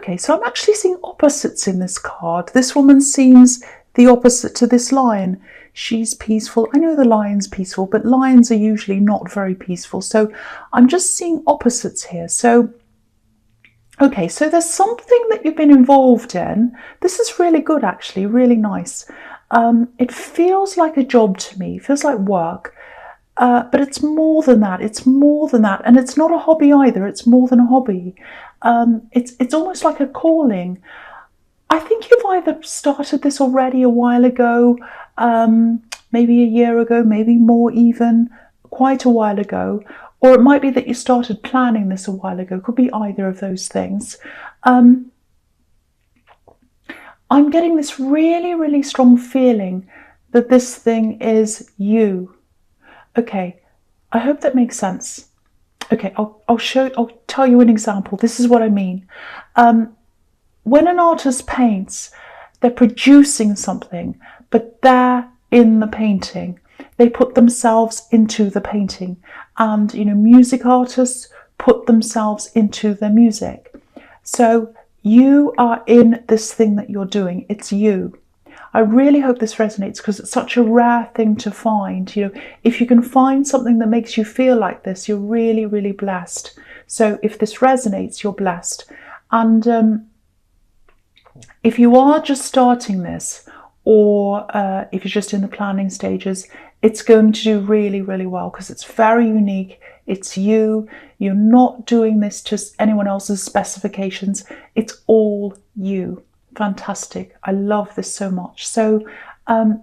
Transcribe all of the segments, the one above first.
Okay, so I'm actually seeing opposites in this card. This woman seems the opposite to this lion. She's peaceful. I know the lion's peaceful, but lions are usually not very peaceful. So I'm just seeing opposites here. So, okay, so there's something that you've been involved in. This is really good, actually, really nice. It feels like a job to me. It feels like work. But it's more than that. It's more than that. And it's not a hobby either. It's more than a hobby. It's almost like a calling. I think you've either started this already a while ago, maybe a year ago, maybe more even, quite a while ago, or it might be that you started planning this a while ago. Could be either of those things. I'm getting this really, really strong feeling that this thing is you. Okay, I hope that makes sense. Okay, I'll tell you an example. This is what I mean. When an artist paints, they're producing something, but they're in the painting. They put themselves into the painting. And, music artists put themselves into their music. So you are in this thing that you're doing. It's you. I really hope this resonates because it's such a rare thing to find. If you can find something that makes you feel like this, you're really, really blessed. So if this resonates, you're blessed. And if you are just starting this, or if you're just in the planning stages, it's going to do really, really well because it's very unique. It's you. You're not doing this to anyone else's specifications. It's all you. Fantastic. I love this so much. So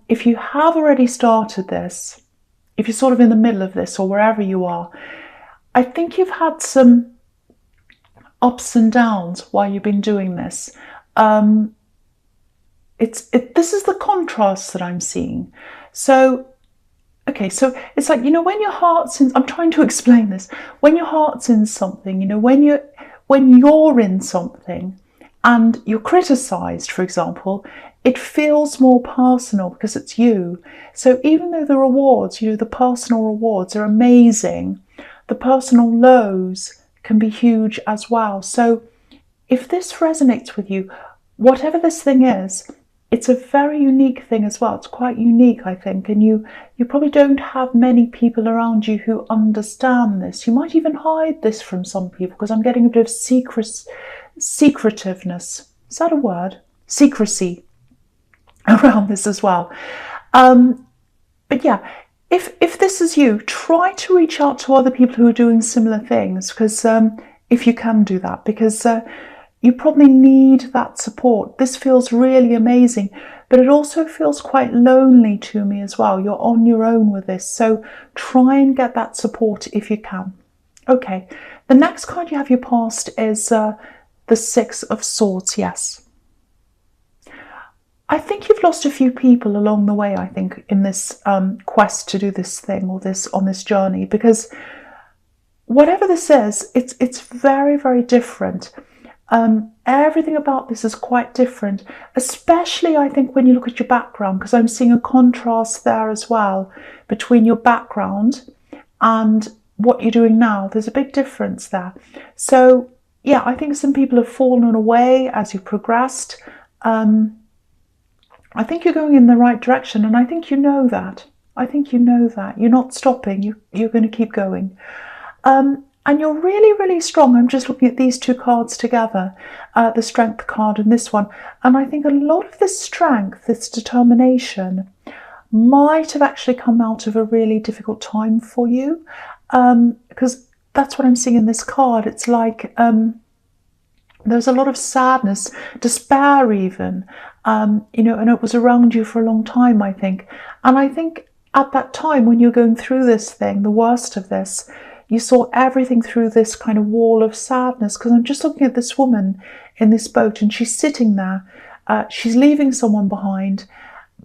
if you have already started this, if you're sort of in the middle of this or wherever you are, I think you've had some ups and downs while you've been doing this. This is the contrast that I'm seeing. So, okay, so it's like, when your heart's in, I'm trying to explain this. When your heart's in something, when you're in something and you're criticized, for example, it feels more personal because it's you. So even though the rewards, the personal rewards are amazing, the personal lows can be huge as well. So if this resonates with you, whatever this thing is, it's a very unique thing as well. It's quite unique, I think. And you probably don't have many people around you who understand this. You might even hide this from some people because I'm getting a bit of secretiveness. Is that a word? Secrecy around this as well. But yeah, if this is you, try to reach out to other people who are doing similar things, because if you can do that, because you probably need that support. This feels really amazing, but it also feels quite lonely to me as well. You're on your own with this, so try and get that support if you can. Okay, the next card you have your past is the Six of Swords. Yes. I think you've lost a few people along the way, I think, in this quest to do this thing or on this journey, because whatever this is, it's very, very different. Everything about this is quite different, especially I think when you look at your background, because I'm seeing a contrast there as well between your background and what you're doing now. There's a big difference there. So yeah, I think some people have fallen away as you've progressed. I think you're going in the right direction, and I think you know that. I think you know that. You're not stopping. You're going to keep going. And you're really, really strong. I'm just looking at these two cards together, the Strength card and this one. And I think a lot of this strength, this determination, might have actually come out of a really difficult time for you. Because that's what I'm seeing in this card. It's like there's a lot of sadness, despair even, and it was around you for a long time, I think. And I think at that time when you're going through this thing, the worst of this, you saw everything through this kind of wall of sadness, because I'm just looking at this woman in this boat and she's sitting there. She's leaving someone behind,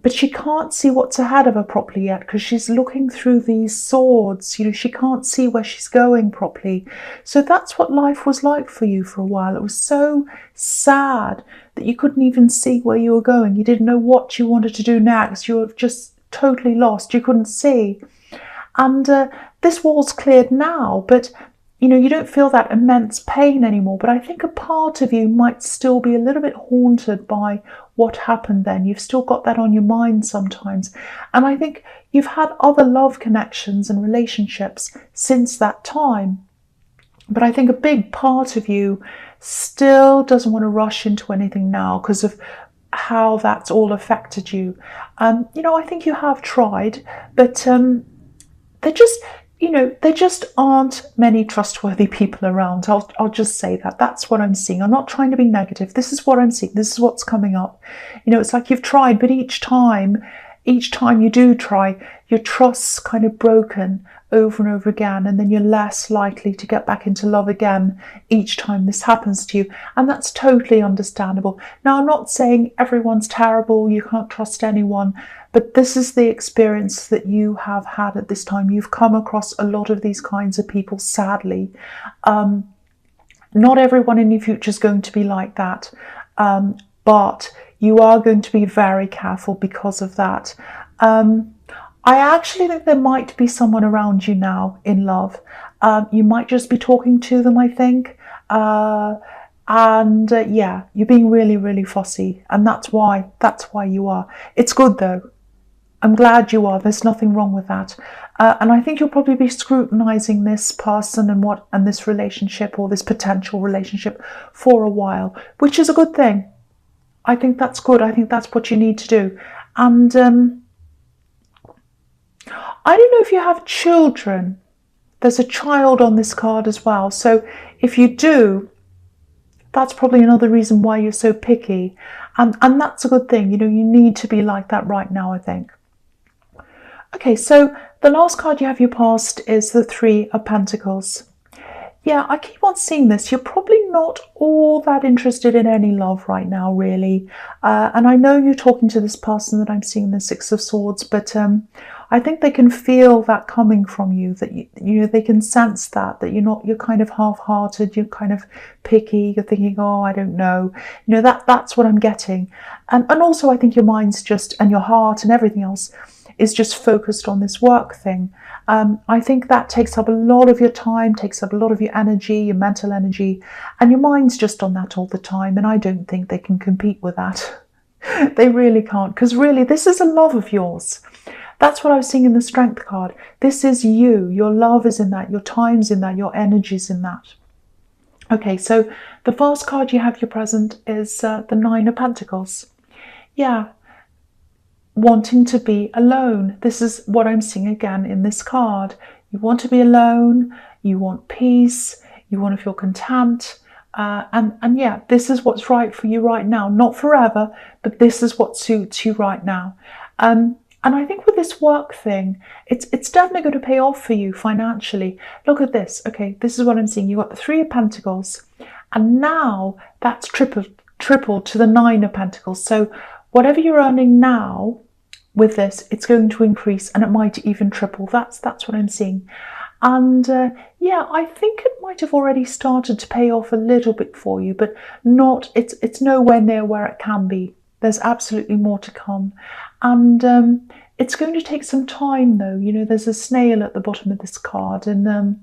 but she can't see what's ahead of her properly yet because she's looking through these swords. She can't see where she's going properly. So that's what life was like for you for a while. It was so sad that you couldn't even see where you were going. You didn't know what you wanted to do next. You were just totally lost. You couldn't see. And this wall's cleared now, but you don't feel that immense pain anymore, but I think a part of you might still be a little bit haunted by what happened then. You've still got that on your mind sometimes. And I think you've had other love connections and relationships since that time. But I think a big part of you still doesn't want to rush into anything now because of how that's all affected you. I think you have tried, but they're just, there just aren't many trustworthy people around. I'll just say that. That's what I'm seeing. I'm not trying to be negative. This is what I'm seeing. This is what's coming up. It's like you've tried, but each time you do try, your trust's kind of broken over and over again, and then you're less likely to get back into love again each time this happens to you. And that's totally understandable. Now, I'm not saying everyone's terrible, you can't trust anyone, but this is the experience that you have had at this time. You've come across a lot of these kinds of people, sadly. Not everyone in your future is going to be like that, but you are going to be very careful because of that. I actually think there might be someone around you now in love. You might just be talking to them, I think. Yeah, you're being really, really fussy. And that's why you are. It's good though. I'm glad you are. There's nothing wrong with that. And I think you'll probably be scrutinizing this person and this relationship or this potential relationship for a while, which is a good thing. I think that's good. I think that's what you need to do. And I don't know if you have children. There's a child on this card as well. So if you do, that's probably another reason why you're so picky. And that's a good thing. You need to be like that right now, I think. Okay, so the last card you have your past is the Three of Pentacles. Yeah, I keep on seeing this. You're probably not all that interested in any love right now, really. And I know you're talking to this person that I'm seeing the Six of Swords, but I think they can feel that coming from you, that they can sense that you're kind of half-hearted, you're kind of picky, you're thinking, oh, I don't know. That's what I'm getting. And also I think your mind's just, and your heart and everything else is just focused on this work thing. I think that takes up a lot of your time, takes up a lot of your energy, your mental energy, and your mind's just on that all the time. And I don't think they can compete with that. They really can't, because really this is a love of yours. That's what I was seeing in the Strength card. This is you. Your love is in that, your time's in that, your energy's in that. Okay, so the first card you have your present is the Nine of Pentacles. Yeah. Wanting to be alone. This is what I'm seeing again in this card. You want to be alone, you want peace, you want to feel content, and yeah, this is what's right for you right now. Not forever, but this is what suits you right now. And I think with this work thing, it's definitely going to pay off for you financially. Look at this. Okay, this is what I'm seeing. You've got the Three of Pentacles, and now that's tripled to the Nine of Pentacles. So whatever you're earning now with this, it's going to increase, and it might even triple. That's what I'm seeing. And yeah, I think it might have already started to pay off a little bit for you, but not. It's nowhere near where it can be. There's absolutely more to come. And it's going to take some time though. There's a snail at the bottom of this card, and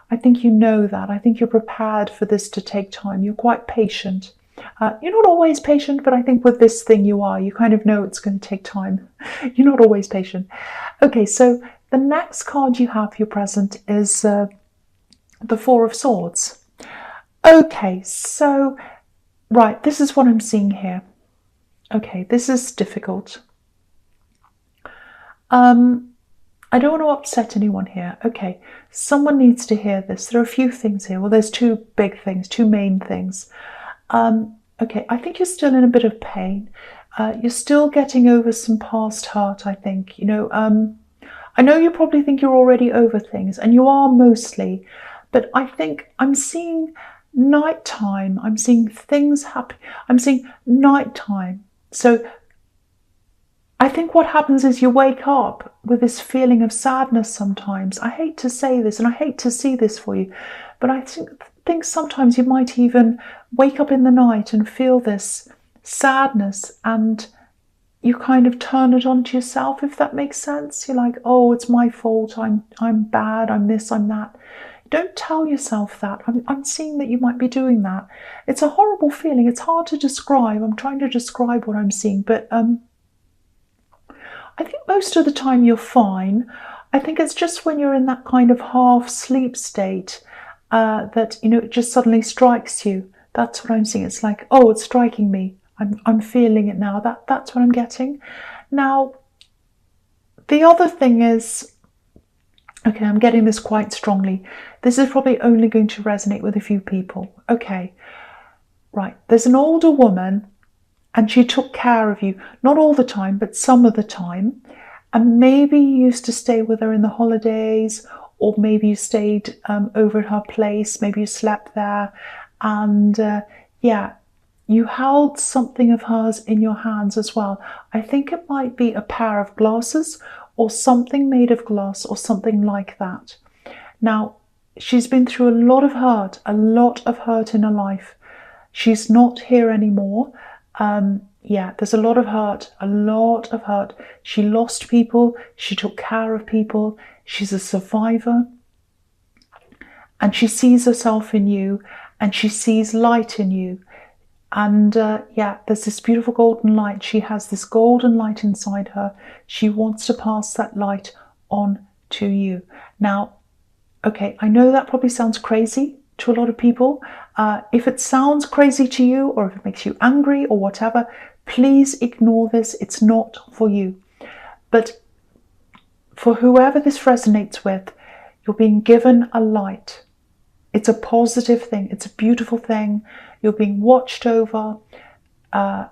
I think you know that. I think you're prepared for this to take time. You're quite patient. You're not always patient, but I think with this thing you are. You kind of know it's going to take time. You're not always patient. Okay, so the next card you have your present is the Four of Swords. Okay, so, right, this is what I'm seeing here. Okay, this is difficult. I don't want to upset anyone here. Okay, someone needs to hear this. There are a few things here. Well, there's two big things, two main things. Okay, I think you're still in a bit of pain. You're still getting over some past hurt, I think. I know you probably think you're already over things, and you are mostly, but I think I'm seeing nighttime. I'm seeing things happen. I'm seeing nighttime. So I think what happens is you wake up with this feeling of sadness sometimes. I hate to say this, and I hate to see this for you, but I think sometimes you might even wake up in the night and feel this sadness, and you kind of turn it onto yourself, if that makes sense. You're like, oh, it's my fault, I'm bad, I'm this, I'm that. Don't tell yourself that. I'm seeing that you might be doing that. It's a horrible feeling. It's hard to describe. I'm trying to describe what I'm seeing, but I think most of the time you're fine. I think it's just when you're in that kind of half sleep state that, you know, it just suddenly strikes you. That's what I'm seeing. It's like, oh, it's striking me. I'm feeling it now. That's what I'm getting. Now, the other thing is, okay, I'm getting this quite strongly. This is probably only going to resonate with a few people. Okay, right. There's an older woman and she took care of you. Not all the time, but some of the time. And maybe you used to stay with her in the holidays, or maybe you stayed over at her place. Maybe you slept there. And yeah, you held something of hers in your hands as well. I think it might be a pair of glasses or something made of glass or something like that. Now, she's been through a lot of hurt in her life. She's not here anymore. Yeah, there's a lot of hurt. She lost people. She took care of people. She's a survivor. And she sees herself in you, and she sees light in you. And yeah, there's this beautiful golden light. She has this golden light inside her. She wants to pass that light on to you. Now, okay, I know that probably sounds crazy to a lot of people. If it sounds crazy to you, or if it makes you angry or whatever, please ignore this. It's not for you. But for whoever this resonates with, you're being given a light. It's a positive thing. It's a beautiful thing. You're being watched over. Yeah,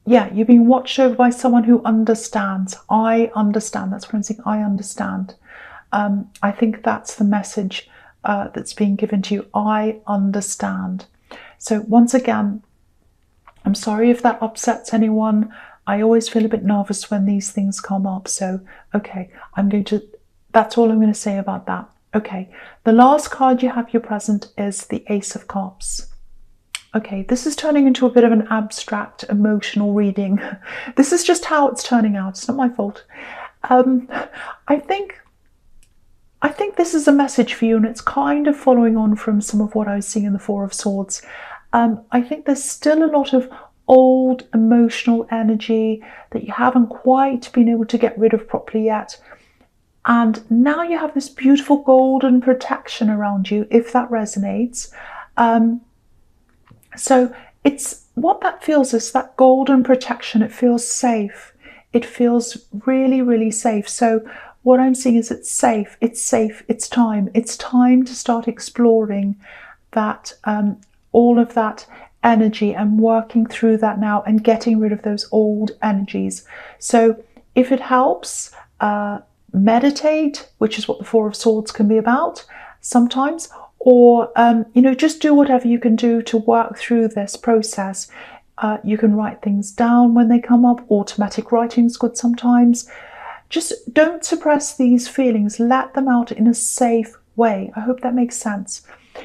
you're being watched over by someone who understands. I understand. That's what I'm saying. I understand. I think that's the message that's being given to you. I understand. So once again, I'm sorry if that upsets anyone. I always feel a bit nervous when these things come up. So, okay, that's all I'm going to say about that. Okay, the last card you have your present is the Ace of Cups. Okay, this is turning into a bit of an abstract emotional reading. This is just how it's turning out. It's not my fault. I think this is a message for you, and it's kind of following on from some of what I was seeing in the Four of Swords. I think there's still a lot of old emotional energy that you haven't quite been able to get rid of properly yet. And now you have this beautiful golden protection around you, if that resonates. So it's what that feels is that golden protection. It feels safe. It feels really, really safe. So what I'm seeing is it's safe. It's safe. It's time. It's time to start exploring that, all of that energy, and working through that now and getting rid of those old energies. So if it helps, meditate, which is what the Four of Swords can be about sometimes, or you know, just do whatever you can do to work through this process. You can write things down when they come up. Automatic writing is good sometimes. Just don't suppress these feelings. Let them out in a safe way. I hope that makes sense.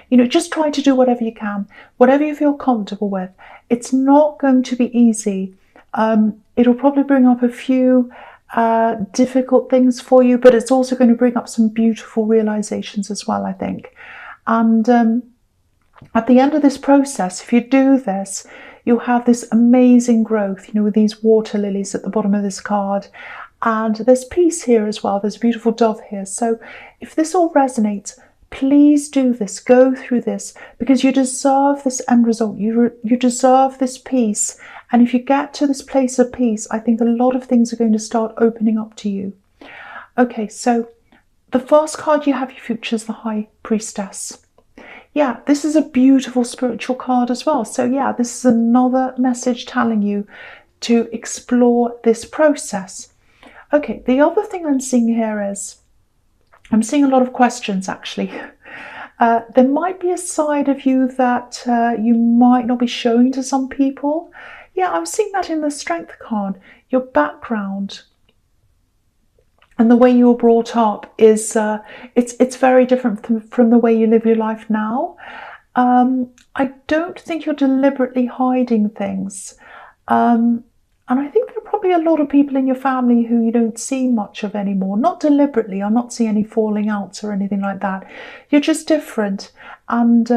You know, just try to do whatever you can, whatever you feel comfortable with. It's not going to be easy. It'll probably bring up a few difficult things for you, but it's also going to bring up some beautiful realizations as well, I think. And at the end of this process, if you do this, you'll have this amazing growth, you know, with these water lilies at the bottom of this card. And there's peace here as well. There's a beautiful dove here. So if this all resonates, please do this. Go through this, because you deserve this end result. You deserve this peace. And if you get to this place of peace, I think a lot of things are going to start opening up to you. Okay, so the first card you have your future is the High Priestess. Yeah, this is a beautiful spiritual card as well. So yeah, this is another message telling you to explore this process. Okay, the other thing I'm seeing here is, I'm seeing a lot of questions actually. There might be a side of you that you might not be showing to some people. Yeah, I'm seeing that in the Strength card. Your background and the way you were brought up is it's very different from the way you live your life now. I don't think you're deliberately hiding things. And And I think there are probably a lot of people in your family who you don't see much of anymore. Not deliberately. I'm not seeing any falling outs or anything like that. You're just different. And,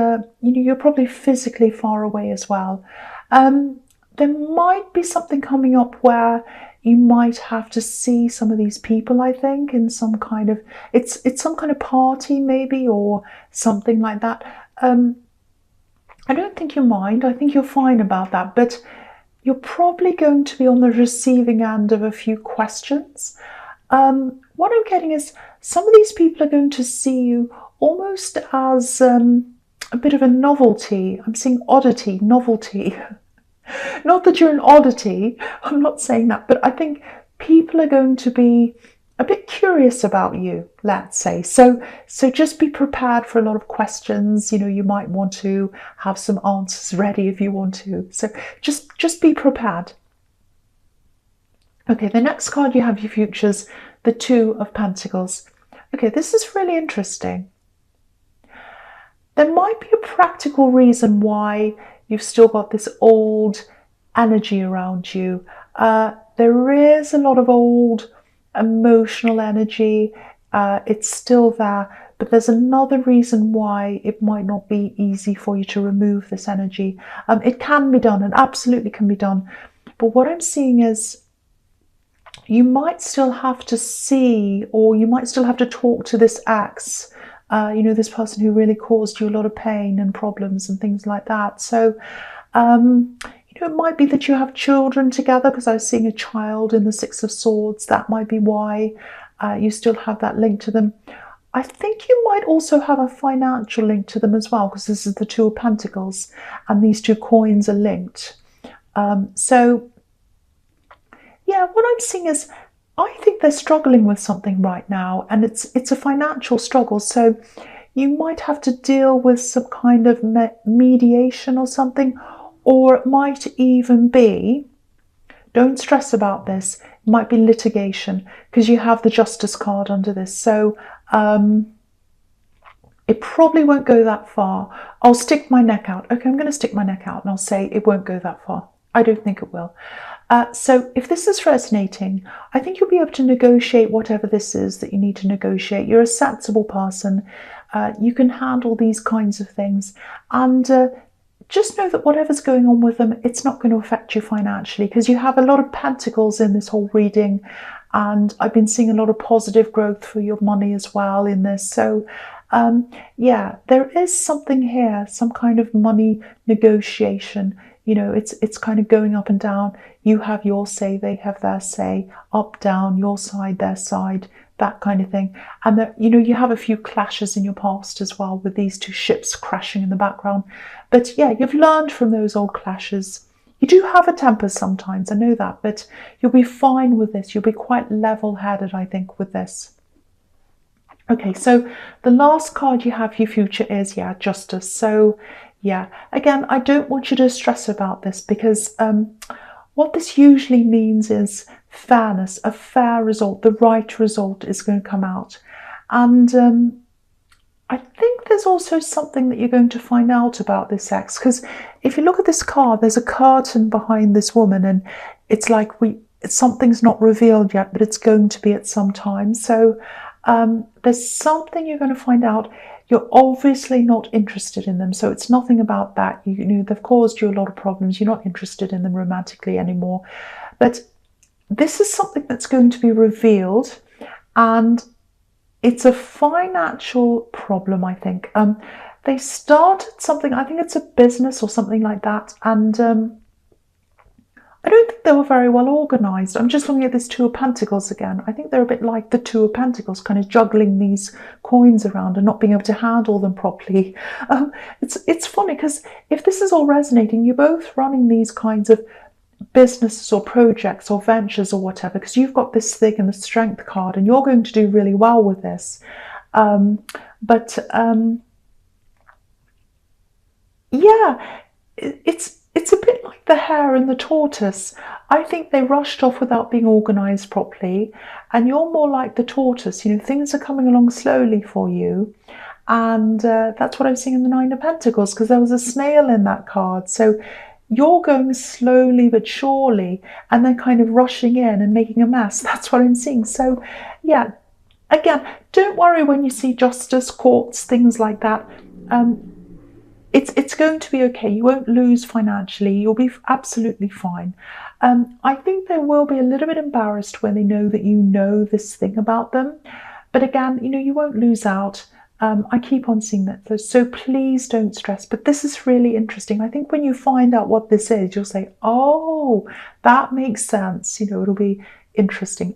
you're probably physically far away as well. There might be something coming up where you might have to see some of these people, I think, in some kind of, it's some kind of party maybe, or something like that. I don't think you mind. I think you're fine about that. But you're probably going to be on the receiving end of a few questions. What I'm getting is some of these people are going to see you almost as a bit of a novelty. I'm seeing oddity, novelty. Not that you're an oddity, I'm not saying that, but I think people are going to be a bit curious about you, let's say. So just be prepared for a lot of questions. You might want to have some answers ready if you want to. So just be prepared. Okay, the next card you have, your futures, the Two of Pentacles. Okay, this is really interesting. There might be a practical reason why you've still got this old energy around you. There is a lot of old emotional energy. It's still there, but there's another reason why it might not be easy for you to remove this energy. It can be done, and absolutely can be done. But what I'm seeing is you might still have to see, or you might still have to talk to this ex, this person who really caused you a lot of pain and problems and things like that. So, it might be that you have children together, because I was seeing a child in the Six of Swords. That might be why you still have that link to them. I think you might also have a financial link to them as well, because this is the Two of Pentacles and these two coins are linked. So, yeah, what I'm seeing is I think they're struggling with something right now, and it's a financial struggle. So you might have to deal with some kind of mediation or something, or it might even be, don't stress about this, it might be litigation, because you have the Justice card under this. So it probably won't go that far. I'll stick my neck out. Okay, I'm going to stick my neck out and I'll say it won't go that far. I don't think it will. So if this is resonating, I think you'll be able to negotiate whatever this is that you need to negotiate. You're a sensible person. You can handle these kinds of things. And just know that whatever's going on with them, it's not going to affect you financially, because you have a lot of pentacles in this whole reading. And I've been seeing a lot of positive growth for your money as well in this. So yeah, there is something here, some kind of money negotiation. It's kind of going up and down. You have your say, they have their say, up, down, your side, their side, that kind of thing. And that, you have a few clashes in your past as well, with these two ships crashing in the background. But yeah, you've learned from those old clashes. You do have a temper sometimes, I know that, but you'll be fine with this. You'll be quite level-headed, I think, with this. Okay, so the last card you have, your future, is, yeah, Justice. So yeah, again, I don't want you to stress about this, because what this usually means is fairness, a fair result, the right result is going to come out. And I think there's also something that you're going to find out about this ex, because if you look at this card, there's a curtain behind this woman, and it's like something's not revealed yet, but it's going to be at some time. So there's something you're going to find out. You're obviously not interested in them, so it's nothing about that. They've caused you a lot of problems. You're not interested in them romantically anymore. But this is something that's going to be revealed, and it's a financial problem, I think. They started something, I think it's a business or something like that, and I don't think they were very well organised. I'm just looking at this Two of Pentacles again. I think they're a bit like the Two of Pentacles, kind of juggling these coins around and not being able to handle them properly. It's funny, because if this is all resonating, you're both running these kinds of businesses or projects or ventures or whatever, because you've got this thing in the Strength card, and you're going to do really well with this. Yeah, it's a bit like the hare and the tortoise. I think they rushed off without being organised properly, and you're more like the tortoise. Things are coming along slowly for you, and that's what I'm seeing in the Nine of Pentacles, because there was a snail in that card. So You're going slowly but surely and then kind of rushing in and making a mess. That's what I'm seeing. So, yeah, again, don't worry when you see justice, courts, things like that. It's going to be okay. You won't lose financially. You'll be absolutely fine. I think they will be a little bit embarrassed when they know that you know this thing about them. But again, you won't lose out. I keep on seeing that. So please don't stress. But this is really interesting. I think when you find out what this is, you'll say, oh, that makes sense. It'll be interesting.